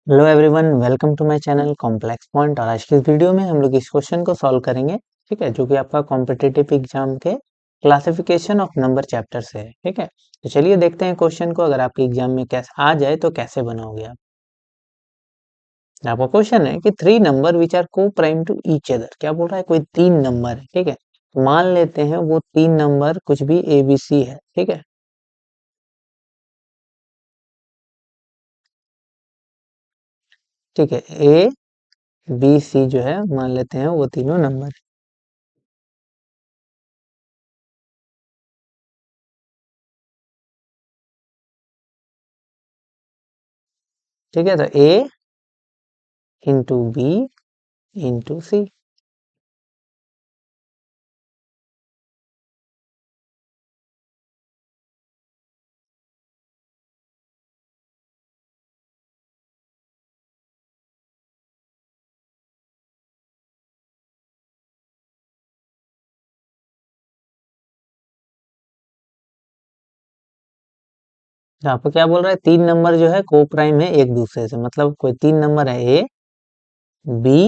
Hello everyone, welcome to my channel complex point. और आज की इस वीडियो में हम लोग इस क्वेश्चन को सॉल्व करेंगे, ठीक है, जो कि आपका कॉम्पिटिटिव एग्जाम के क्लासिफिकेशन ऑफ नंबर चैप्टर से है। ठीक है, तो चलिए देखते हैं क्वेश्चन को। अगर आपके एग्जाम में कैसे आ जाए तो कैसे बनाओगे आप। आपका क्वेश्चन है कि थ्री नंबर विच आर को प्राइम टू ईच अदर। क्या बोल रहा है, कोई तीन नंबर है, ठीक है, तो मान लेते हैं वो तीन नंबर कुछ भी ए बी सी है, ठीक है। ठीक है, ए बी सी जो है मान लेते हैं वो तीनों नंबर। ठीक है, तो ए इंटू बी इंटू सी। तो आपको क्या बोल रहा है, तीन नंबर जो है को प्राइम है एक दूसरे से, मतलब कोई तीन नंबर है ए बी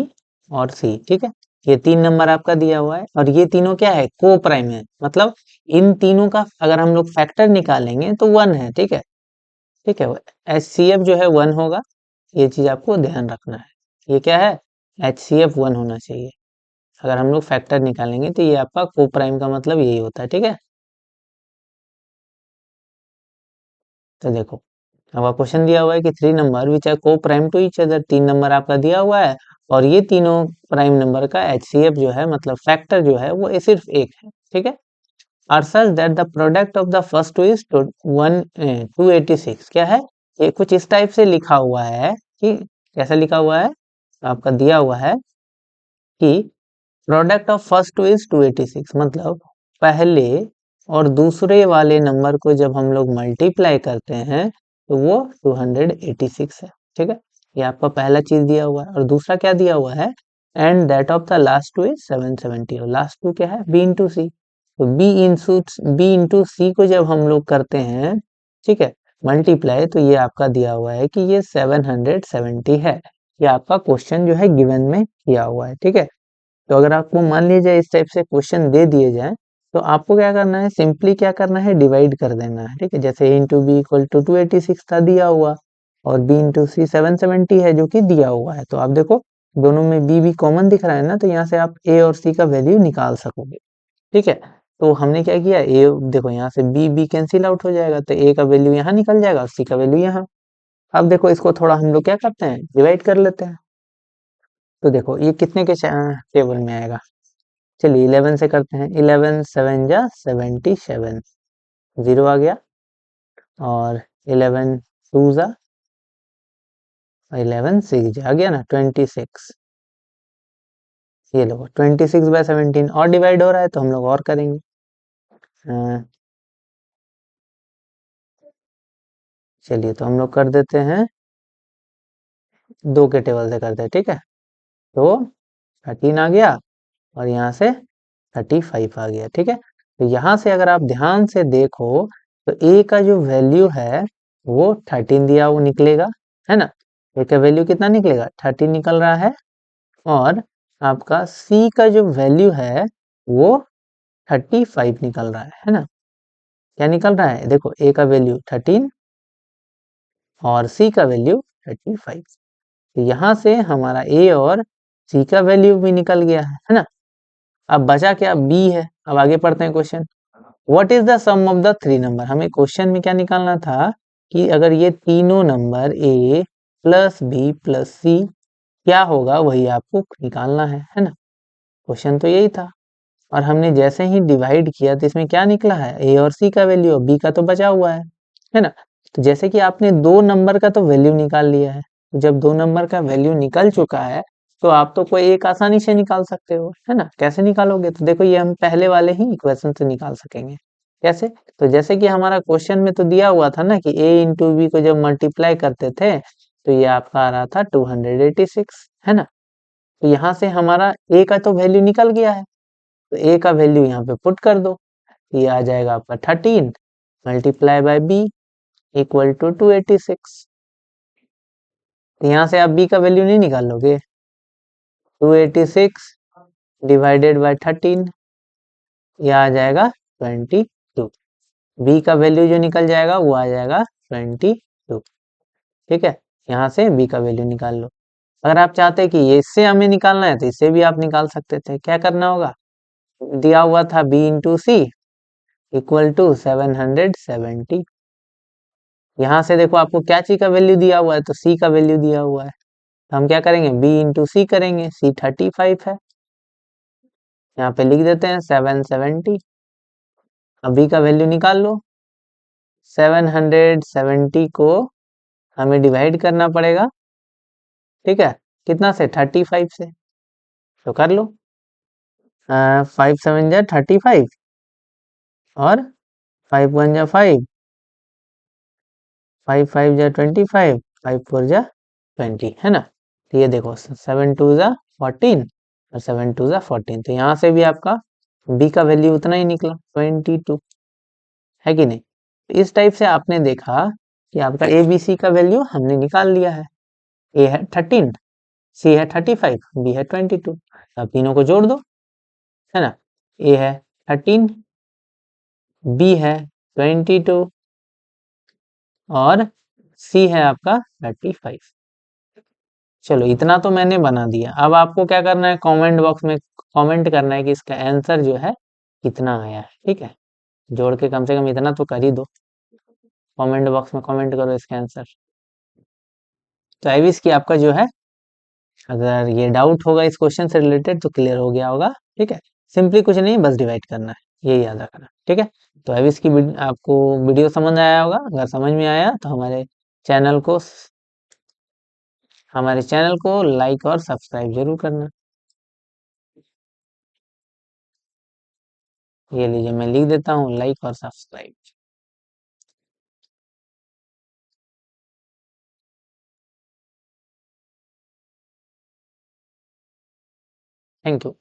और सी, ठीक है। ये तीन नंबर आपका दिया हुआ है और ये तीनों क्या है, को प्राइम है, मतलब इन तीनों का अगर हम लोग फैक्टर निकालेंगे तो वन है, ठीक है। ठीक है, एच सी एफ जो है वन होगा, ये चीज आपको ध्यान रखना है। ये क्या है, एच सी एफ वन होना चाहिए। अगर हम लोग फैक्टर निकालेंगे तो ये आपका को प्राइम का मतलब यही होता है, ठीक है। तो देखो, अब क्वेश्चन दिया हुआ है कि थ्री नंबर विच आर को प्राइम टू ईच अदर। तीन नंबर आपका दिया हुआ है और ये तीनों प्राइम नंबर का एचसीएफ जो है, मतलब फैक्टर जो है वो सिर्फ एक है, ठीक है। Are such that the product of the first two is 286। क्या है, ये कुछ इस टाइप से लिखा हुआ है कि कैसा लिखा हुआ है, आपका दिया हुआ है कि product of first two is 286, मतलब पहले और दूसरे वाले नंबर को जब हम लोग मल्टीप्लाई करते हैं तो वो 286 है, ठीक है। ये आपका पहला चीज दिया हुआ है। और दूसरा क्या दिया हुआ है, and that of the last two is 770। और लास्ट टू क्या है, बी इंटू सी। तो बी इंटू सी को जब हम लोग करते हैं, ठीक है, मल्टीप्लाई, तो ये आपका दिया हुआ है कि ये 770 है। ये आपका क्वेश्चन जो है गिवन में किया हुआ है, ठीक है। तो अगर आपको मान लीजिए इस टाइप से क्वेश्चन दे दिए जाए तो आपको क्या करना है, सिंपली क्या करना है, डिवाइड कर देना है, ठीक है। जैसे ए इंटू बी इक्वल टू 286 था दिया हुआ, और बी इंटू सी 770 है जो कि दिया हुआ है। तो आप देखो दोनों में बी भी कॉमन दिख रहा है ना, तो यहाँ से आप ए और सी का वैल्यू निकाल सकोगे, ठीक है। तो हमने क्या किया, ए देखो यहाँ से बी बी कैंसिल आउट हो जाएगा, तो ए का वैल्यू यहाँ निकल जाएगा और सी का वैल्यू यहाँ। अब देखो इसको थोड़ा हम लोग क्या करते हैं, डिवाइड कर लेते हैं। तो देखो ये कितने के टेबल में आएगा, चलिए 11 से करते हैं। 11 7 जा 77, जीरो आ गया। और 11 2 जा 11 6 जा, आ गया ना 26। ये लो 26/17 और डिवाइड हो रहा है तो हम लोग और करेंगे। चलिए तो हम लोग कर देते हैं, दो के टेबल से करते हैं, ठीक है। तो 13 आ गया और यहाँ से 35 आ गया, ठीक है। तो यहाँ से अगर आप ध्यान से देखो तो ए का जो वैल्यू है वो 13 दिया वो निकलेगा, है ना। ए का वैल्यू कितना निकलेगा, 13 निकल रहा है। और आपका सी का जो वैल्यू है वो 35 निकल रहा है ना। क्या निकल रहा है, देखो ए का वैल्यू 13 और सी का वैल्यू 35। तो यहाँ से हमारा ए और सी का वैल्यू भी निकल गया है ना। अब बचा क्या, बी है। अब आगे पढ़ते हैं question. What is the sum of the three number. हमें क्वेश्चन में क्या निकालना था कि अगर ये तीनों number A plus B plus C क्या होगा, वही आपको निकालना है ना। क्वेश्चन तो यही था। और हमने जैसे ही डिवाइड किया तो इसमें क्या निकला है, ए और सी का वैल्यू और बी का तो बचा हुआ है ना। तो जैसे कि आपने दो नंबर का तो वैल्यू निकाल लिया है, तो जब दो नंबर का वैल्यू निकल चुका है तो आप तो कोई एक आसानी से निकाल सकते हो, है ना। कैसे निकालोगे, तो देखो ये हम पहले वाले ही इक्वेशन से निकाल सकेंगे। कैसे, तो जैसे कि हमारा क्वेश्चन में तो दिया हुआ था ना कि ए इंटू बी को जब मल्टीप्लाई करते थे तो ये आपका आ रहा था 286, है ना। तो यहाँ से हमारा ए का तो वैल्यू निकल गया है, तो ए का वैल्यू यहाँ पे पुट कर दो। ये आ जाएगा आपका 13 multiply by b equal to 286। तो यहाँ से आप b का वैल्यू नहीं निकाल लोगे। 286 डिवाइडेड बाय 13, यह आ जाएगा 22। b का वैल्यू जो निकल जाएगा वो आ जाएगा 22। ठीक है, यहाँ से b का वैल्यू निकाल लो। अगर आप चाहते हैं कि ये इससे हमें निकालना है तो इससे भी आप निकाल सकते थे। क्या करना होगा, दिया हुआ था b into c equal to 770। यहाँ से देखो आपको क्या चीज का वैल्यू दिया हुआ है, तो c का वैल्यू दिया हुआ है। तो हम क्या करेंगे, b इंटू सी करेंगे, c 35 है, यहाँ पे लिख देते हैं 770। अब b का वैल्यू निकाल लो। 770 को हमें डिवाइड करना पड़ेगा, ठीक है, कितना से, 35 से। तो कर लो, 5 7 जा 35 और 5 1 जा 5, 5 5 जा 25, 5 4 जा 20, है ना। तो ये देखो 7 2 जा 14 और 7 2 जा 14, तो यहाँ से भी आपका b का वैल्यू उतना ही निकला 22, है कि नहीं। तो इस टाइप से आपने देखा कि आपका ए बी सी का वैल्यू हमने निकाल लिया है। ए है 13, सी है 35, बी है 22। अब तीनों को जोड़ दो, है ना। ए है 13, बी है 22 और सी है आपका 35। चलो इतना तो मैंने बना दिया। अब आपको क्या करना है, कमेंट बॉक्स में कमेंट करना है कि इसका आंसर जो है कितना आया है। ठीक है, जोड़ के कम से कम इतना तो कर ही दो। कमेंट बॉक्स में कमेंट करो इसका आंसर। तो आई विश कि आपका जो है, अगर ये डाउट होगा इस क्वेश्चन से रिलेटेड तो क्लियर हो गया होगा। ठीक है, सिंपली कुछ नहीं, बस डिवाइड करना है, ये याद रखना। ठीक है, तो आई विश की आपको वीडियो समझ आया होगा। अगर समझ में आया तो हमारे चैनल को लाइक और सब्सक्राइब जरूर करना। ये लीजिए, मैं लिख देता हूँ लाइक और सब्सक्राइब। Thank you.